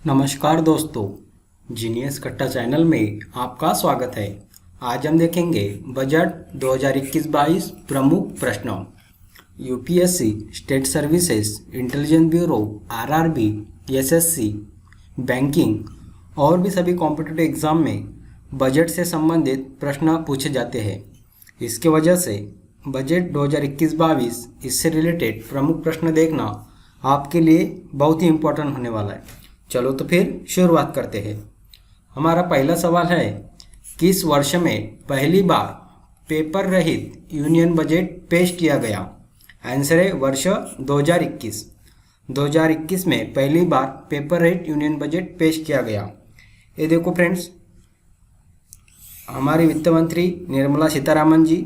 नमस्कार दोस्तों, जीनियस कट्टा चैनल में आपका स्वागत है। आज हम देखेंगे बजट 2021-22 प्रमुख प्रश्नों। UPSC, state services, intelligence bureau, RRB, SSC, banking और भी सभी कॉम्पिटिटिव एग्जाम में बजट से संबंधित प्रश्न पूछे जाते हैं। इसके वजह से बजट 2021-22 इससे रिलेटेड प्रमुख प्रश्न देखना आपके लिए बहुत ही इम्पोर्टेंट होने वाला है। चलो तो फिर शुरुआत करते हैं। हमारा पहला सवाल है, किस वर्ष में पहली बार पेपर रहित यूनियन बजट पेश किया गया? आंसर है वर्ष 2021। 2021 में पहली बार पेपर रहित यूनियन बजट पेश किया गया। ये देखो फ्रेंड्स, हमारी वित्त मंत्री निर्मला सीतारामन जी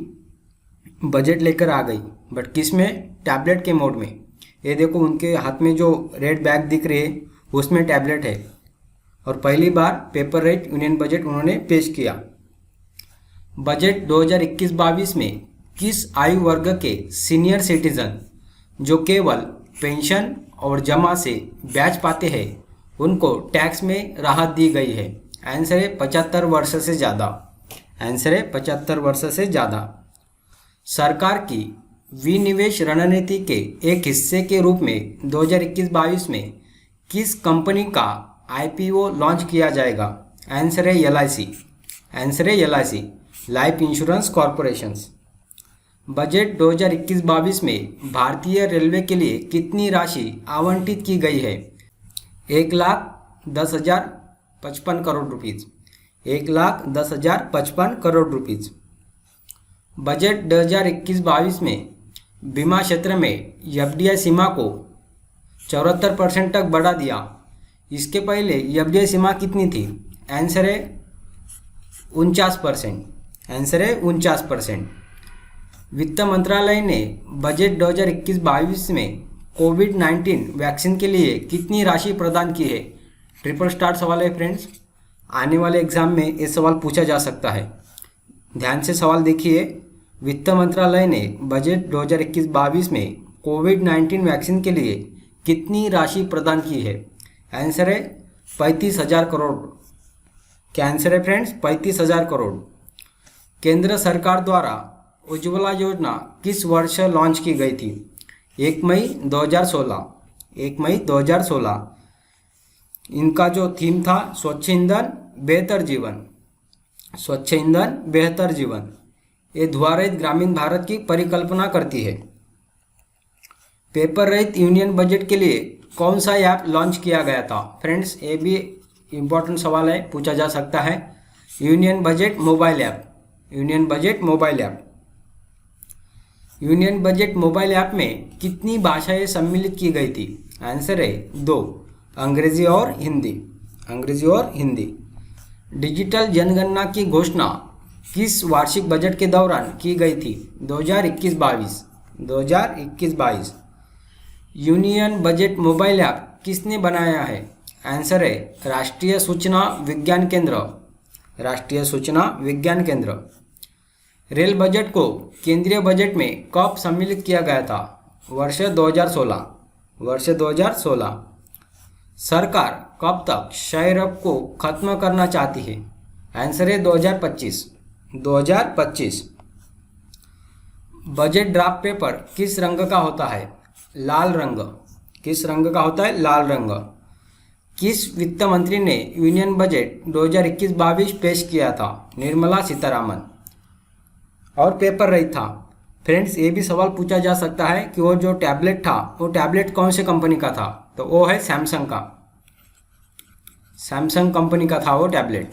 बजट लेकर आ गई, बट किस में? टैबलेट के मोड में। ये देखो उनके हाथ में जो रेड बैग दिख रही है उसमें टैबलेट है और पहली बार पेपर रहित यूनियन बजट उन्होंने पेश किया। बजट 2021-22 में किस आयु वर्ग के सीनियर सिटीजन जो केवल पेंशन और जमा से ब्याज पाते हैं उनको टैक्स में राहत दी गई है? आंसर है 75 वर्ष से ज़्यादा। आंसर है 75 वर्ष से ज़्यादा। सरकार की विनिवेश रणनीति के एक हिस्से के रूप में 2021-22 में किस कंपनी का आईपीओ लॉन्च किया जाएगा? आंसर है एलआईसी। आंसर है LIC, life insurance corporations. Budget 2021-22 में भारतीय रेलवे के लिए कितनी राशि आवंटित की गई है? 1,10,055 crore rupees. 1,10,055 crore rupees. Budget 2021-22 में बीमा क्षेत्र में एफडीआई सीमा को 74% तक बढ़ा दिया। इसके पहले एफडीआई सीमा कितनी थी? आंसर है 49%। आंसर है 49%। वित्त मंत्रालय ने बजट 2021-22 में कोविड-19 वैक्सीन के लिए कितनी राशि प्रदान की है? ट्रिपल स्टार सवाल है फ्रेंड्स, आने वाले एग्जाम में ये सवाल पूछा जा सकता है। ध्यान से सवाल देखिए। वित्त मंत्रालय ने बजट 2021-22 में कोविड-19 वैक्सीन के लिए कितनी राशि प्रदान की है? आंसर है 35,000 करोड़। क्या आंसर है फ्रेंड्स? 35,000 करोड़। केंद्र सरकार द्वारा उज्ज्वला योजना किस वर्ष लॉन्च की गई थी? 1 मई 2016। 1 मई 2016। इनका जो थीम था स्वच्छ ईंधन बेहतर जीवन। स्वच्छ ईंधन बेहतर जीवन। ये धुआं रहित ग्रामीण भारत की परिकल्पना करती है। पेपर रहित यूनियन बजट के लिए कौन सा ऐप लॉन्च किया गया था? फ्रेंड्स, ये भी इम्पोर्टेंट सवाल है, पूछा जा सकता है। Union budget mobile app. Union budget mobile app. Union budget mobile app में कितनी भाषाएं सम्मिलित की गई थी? आंसर है 2, अंग्रेजी और हिंदी। अंग्रेजी और हिंदी। डिजिटल जनगणना की घोषणा किस वार्षिक बजट के दौरान की गई थी? 2021-22। 2021-22। यूनियन बजट मोबाइल ऐप किसने बनाया है? आंसर है राष्ट्रीय सूचना विज्ञान केंद्र। राष्ट्रीय सूचना विज्ञान केंद्र। रेल बजट को केंद्रीय बजट में कब सम्मिलित किया गया था? वर्ष 2016। वर्ष 2016। सरकार कब तक क्षय रोग को खत्म करना चाहती है? आंसर है 2025। 2025। बजट ड्राफ्ट पेपर किस रंग का होता है? लाल रंग। किस रंग का होता है? लाल रंग। किस वित्त मंत्री ने यूनियन बजट 2021-22 पेश किया था? निर्मला सीतारामन। और पेपर रहित था। फ्रेंड्स, ये भी सवाल पूछा जा सकता है कि वो जो टैबलेट था वो टैबलेट कौन से कंपनी का था? तो वो है सैमसंग का। सैमसंग कंपनी का था वो टैबलेट।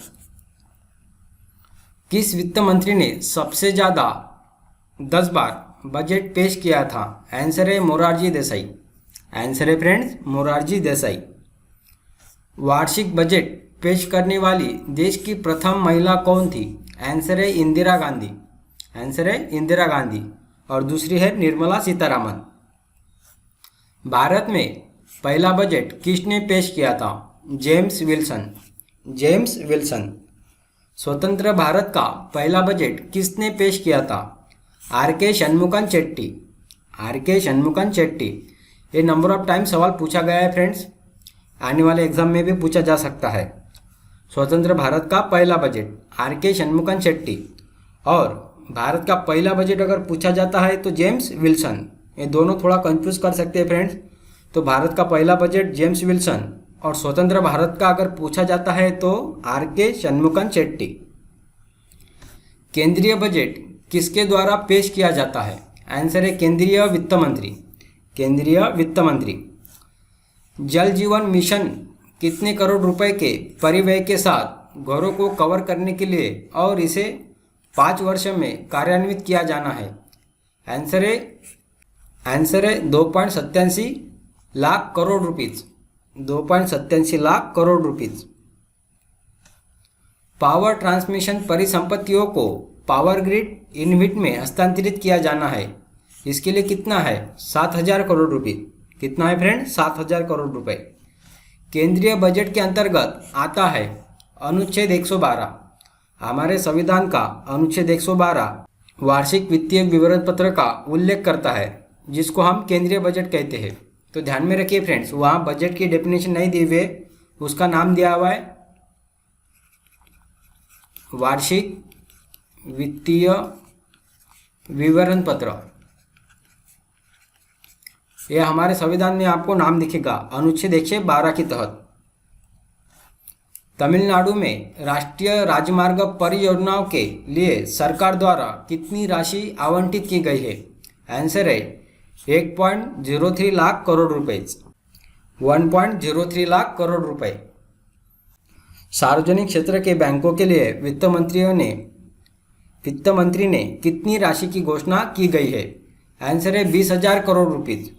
किस वित्त मंत्री ने सबसे ज़्यादा 10 बार बजट पेश किया था? आंसर है मोरारजी देसाई। आंसर है फ्रेंड्स मोरारजी देसाई। वार्षिक बजट पेश करने वाली देश की प्रथम महिला कौन थी? आंसर है इंदिरा गांधी। आंसर है इंदिरा गांधी। और दूसरी है निर्मला सीतारामन। भारत में पहला बजट किसने पेश किया था? James Wilson. James Wilson. स्वतंत्र भारत का पहला बजट किसने पेश किया था? आर.के. षणमुगम चेट्टी। आर.के. षणमुगम चेट्टी। ये नंबर ऑफ टाइम सवाल पूछा गया है फ्रेंड्स। आने वाले एग्जाम में भी पूछा जा सकता है। स्वतंत्र भारत का पहला बजट आर.के. शनमुगम शेट्टी, और भारत का पहला बजट अगर पूछा जाता है तो जेम्स विल्सन। ये दोनों थोड़ा कंफ्यूज कर सकते हैं फ्रेंड्स। तो भारत का पहला बजट जेम्स विल्सन, और स्वतंत्र भारत का अगर पूछा जाता है तो आर.के. शनमुगम शेट्टी। केंद्रीय बजट किसके द्वारा पेश किया जाता है? आंसर है केंद्रीय वित्त मंत्री। केंद्रीय वित्त मंत्री। जल जीवन मिशन कितने करोड़ रुपए के परिव्यय के साथ घरों को कवर करने के लिए और इसे 5 वर्ष में कार्यान्वित किया जाना है? आंसर है 2.87 lakh crore rupees. 2.87 lakh crore rupees. Power transmission परिसंपत्तियों को पावर ग्रिड इनविट में हस्तांतरित किया जाना है। इसके लिए कितना है? 7,000 करोड़ रुपये। कितना है फ्रेंड? 7,000 करोड़ रुपए। केंद्रीय बजट के अंतर्गत आता है अनुच्छेद 112। हमारे संविधान का अनुच्छेद 112 वार्षिक वित्तीय विवरण पत्र का उल्लेख करता है, जिसको हम केंद्रीय बजट कहते हैं। तो ध्यान में रखिए फ्रेंड्स, वहाँ बजट की डेफिनेशन नहीं दी हुई, उसका नाम दिया हुआ है वार्षिक वित्तीय विवरण पत्र। यह हमारे संविधान में आपको नाम दिखेगा अनुच्छेद 112 के तहत। तमिलनाडु में राष्ट्रीय राजमार्ग परियोजनाओं के लिए सरकार द्वारा कितनी राशि आवंटित की गई है? आंसर है 1.03 लाख करोड़ रुपए। 1.03 लाख करोड़ रुपए। सार्वजनिक क्षेत्र के बैंकों के लिए वित्त मंत्री ने कितनी राशि की घोषणा की गई है? आंसर है 20,000 करोड़ रुपीज।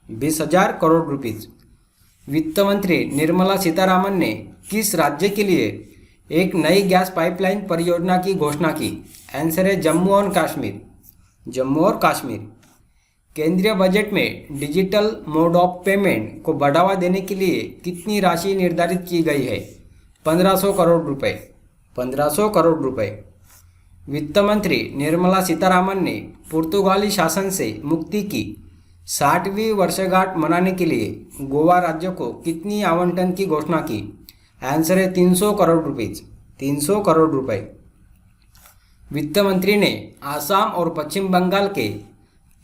20,000 करोड़ रुपीज। वित्त मंत्री निर्मला सीतारामन ने किस राज्य के लिए एक नई गैस पाइपलाइन परियोजना की घोषणा की? आंसर है जम्मू और कश्मीर। जम्मू और कश्मीर। केंद्रीय बजट में डिजिटल मोड ऑफ पेमेंट को बढ़ावा देने के लिए कितनी राशि निर्धारित की गई है? 1,500 करोड़ रुपए। 1,500 करोड़ रुपए। वित्त मंत्री निर्मला सीतारामन ने पुर्तगाली शासन से मुक्ति की 60वीं वर्षगांठ मनाने के लिए गोवा राज्य को कितनी आवंटन की घोषणा की? आंसर है 300 करोड़ रुपीज। 300 करोड़ रुपए। वित्त मंत्री ने आसाम और पश्चिम बंगाल के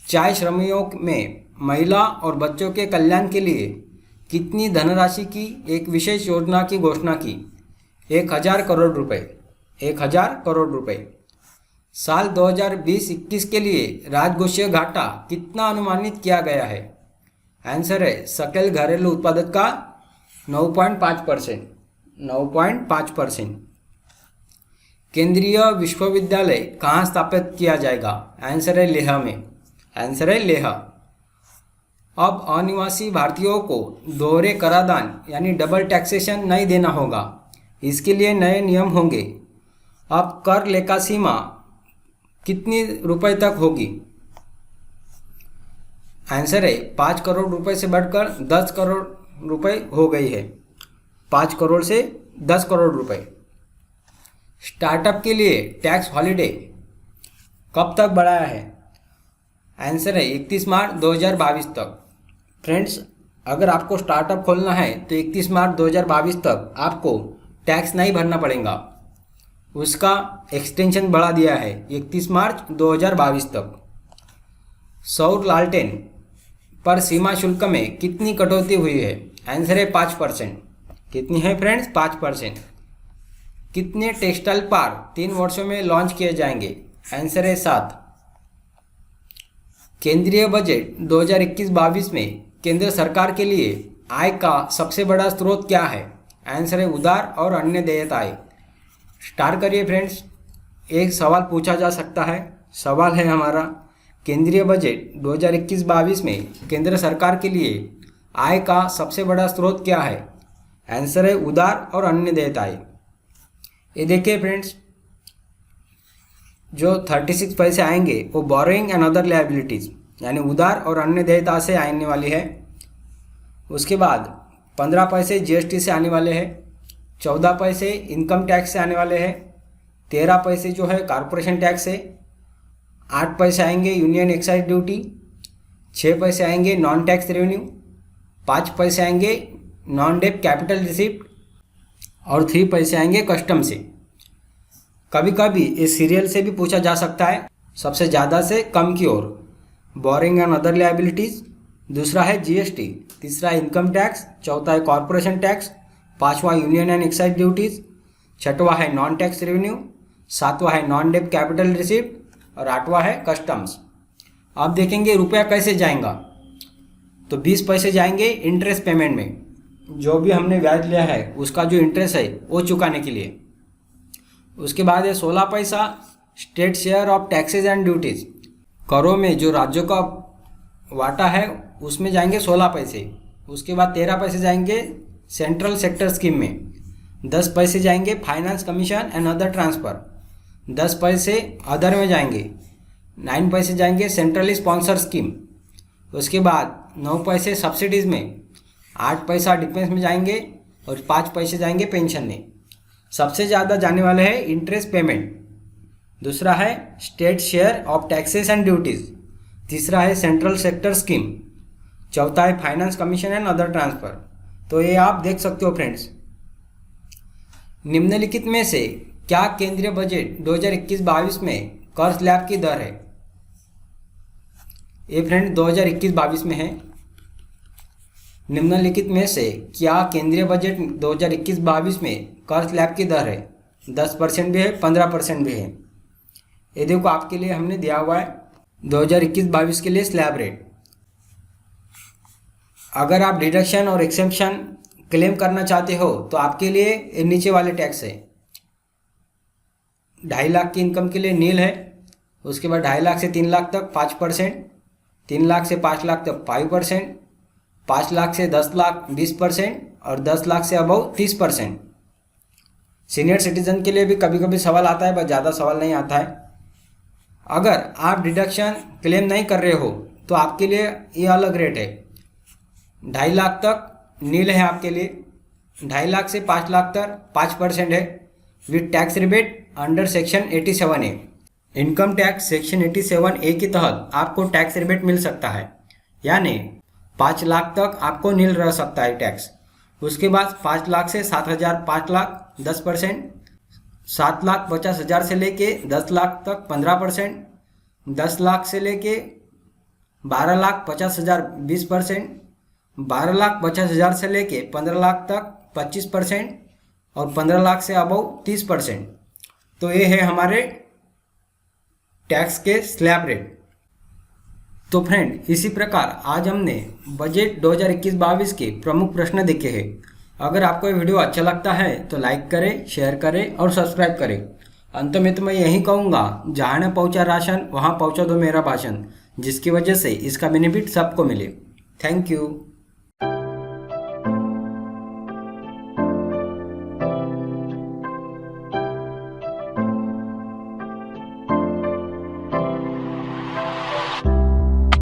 चाय श्रमिकों में महिला और बच्चों के कल्याण के लिए कितनी धनराशि की एक विशेष योजना की घोषणा की? 1,000 करोड़ रुपए। 1,000 करोड़ रुपए। साल 2020-21 के लिए राजकोषीय घाटा कितना अनुमानित किया गया है? आंसर है सकल घरेलू उत्पादन का 9.5%। 9.5%। केंद्रीय विश्वविद्यालय कहाँ स्थापित किया जाएगा? आंसर है लेह में। आंसर है लेह। अब अनिवासी भारतीयों को दोहरे कराधान यानी डबल टैक्सेशन नहीं देना होगा। इसके लिए नए नियम होंगे। अब कर लेखा सीमा कितनी रुपए तक होगी? आंसर है 5 करोड़ रुपए से बढ़कर 10 करोड़ रुपए हो गई है। 5 करोड़ से 10 करोड़ रुपए। स्टार्टअप के लिए टैक्स हॉलिडे कब तक बढ़ाया है? आंसर है 31 मार्च 2022 तक। फ्रेंड्स, अगर आपको स्टार्टअप खोलना है तो 31 मार्च 2022 तक आपको टैक्स नहीं भरना पड़ेगा। उसका एक्सटेंशन बढ़ा दिया है 31 मार्च 2022 तक। सौर लालटेन पर सीमा शुल्क में कितनी कटौती हुई है? आंसर है 5%। कितनी है फ्रेंड्स? 5%। कितने टेक्सटाइल पार्क 3 वर्षों में लॉन्च किए जाएंगे? आंसर है 7। केंद्रीय बजट 2021-22 में केंद्र सरकार के लिए आय का सबसे बड़ा स्रोत क्या है? आंसर है उधार और अन्य देयताएं। स्टार्ट करिए फ्रेंड्स। एक सवाल पूछा जा सकता है। सवाल है हमारा, केंद्रीय बजट 2021-22 में केंद्र सरकार के लिए आय का सबसे बड़ा स्रोत क्या है? आंसर है उधार और अन्य देयताएं। ये देखिए फ्रेंड्स, जो 36 पैसे आएंगे वो बोरोइंग एंड अदर लायबिलिटीज़ यानी उधार और अन्य देयता से आने वाली है। उसके बाद 15 पैसे जीएसटी से आने वाले हैं। 14 पैसे इनकम टैक्स से आने वाले हैं। 13 पैसे जो है कॉरपोरेशन टैक्स से। 8 पैसे आएंगे यूनियन एक्साइज ड्यूटी। 6 पैसे आएंगे नॉन टैक्स रेवेन्यू। 5 पैसे आएंगे नॉन डेप कैपिटल रिसिप्ट और 3 पैसे आएंगे कस्टम से। कभी कभी इस सीरियल से भी पूछा जा सकता है, सबसे ज़्यादा से कम की ओर, बोरिंग एंड अदर लायबिलिटीज़, दूसरा है जीएसटी, तीसरा इनकम टैक्स, चौथा है कॉरपोरेशन टैक्स, पांचवा यूनियन एंड एक्साइज ड्यूटीज़, छठवा है नॉन टैक्स रेवेन्यू, सातवां है नॉन डेप कैपिटल रिसिप्ट और आठवां है कस्टम्स। अब देखेंगे रुपया कैसे जाएगा। तो 20 पैसे जाएंगे इंटरेस्ट पेमेंट में, जो भी हमने ब्याज लिया है उसका जो इंटरेस्ट है वो चुकाने के लिए। उसके बाद है 16 पैसा state share of taxes and duties, करों में जो राज्यों का वाटा है उसमें जाएंगे 16 पैसे। उसके बाद 13 पैसे जाएंगे सेंट्रल सेक्टर स्कीम में, 10 पैसे जाएंगे finance commission and other transfer, 10 पैसे अदर में जाएंगे, 9 पैसे जाएंगे सेंट्रली स्पॉन्सर स्कीम। उसके बाद 9 पैसे सब्सिडीज़ में, 8 पैसा डिफेंस में जाएंगे और 5 पैसे जाएंगे पेंशन में। सबसे ज़्यादा जाने वाले हैं इंटरेस्ट पेमेंट, दूसरा है state share of taxes and duties, तीसरा है सेंट्रल सेक्टर स्कीम, चौथा है finance commission and other transfer. तो ये आप देख सकते हो फ्रेंड्स। निम्नलिखित में से क्या केंद्रीय बजट 2021-22 में कर स्लैब की दर है? ये फ्रेंड 2021-22 में है। निम्नलिखित में से क्या केंद्रीय बजट 2021-22 में कर स्लैब की दर है? 10% भी है, 15% भी है। ये देखो आपके लिए हमने दिया हुआ है 2021-22 के लिए स्लैब रेट। अगर आप डिडक्शन और एक्सेम्पशन क्लेम करना चाहते हो तो आपके लिए नीचे वाले टैक्स है। 2.5 लाख की इनकम के लिए नील है, उसके बाद 2.5 लाख से 3 लाख तक 5%, 3 लाख से 5 लाख तक 5%, 5 लाख से 10 लाख 20% और 10 लाख से अबव 30%। सीनियर सिटीजन के लिए भी कभी कभी सवाल आता है, बस ज़्यादा सवाल नहीं आता है। अगर आप डिडक्शन क्लेम नहीं कर रहे हो तो आपके लिए ये अलग रेट है। 2.5 लाख तक नील है आपके लिए, 2.5 लाख से 5 लाख तक 5% है with tax rebate under section 87A। Income tax section 87A के तहत आपको टैक्स रिबेट मिल सकता है, यानी 5 लाख तक आपको नील रह सकता है टैक्स। उसके बाद 5 लाख से 7,000 5 लाख 10%, 7,50,000 से लेके 10 लाख तक 15%, 10 लाख से लेके 12,50,000 20%, 12,50,000 से लेके 15 लाख तक 25% और 15 लाख से अबव 30%। तो ये है हमारे टैक्स के स्लैब रेट। तो फ्रेंड, इसी प्रकार आज हमने बजट 2021-22 के प्रमुख प्रश्न देखे हैं। अगर आपको ये वीडियो अच्छा लगता है तो लाइक करें, शेयर करें और सब्सक्राइब करें। अंत में तो मैं यही कहूँगा, जहाँ न पहुँचा राशन वहाँ पहुँचा दो मेरा भाषण, जिसकी वजह से इसका बेनिफिट सबको मिले। Thank you.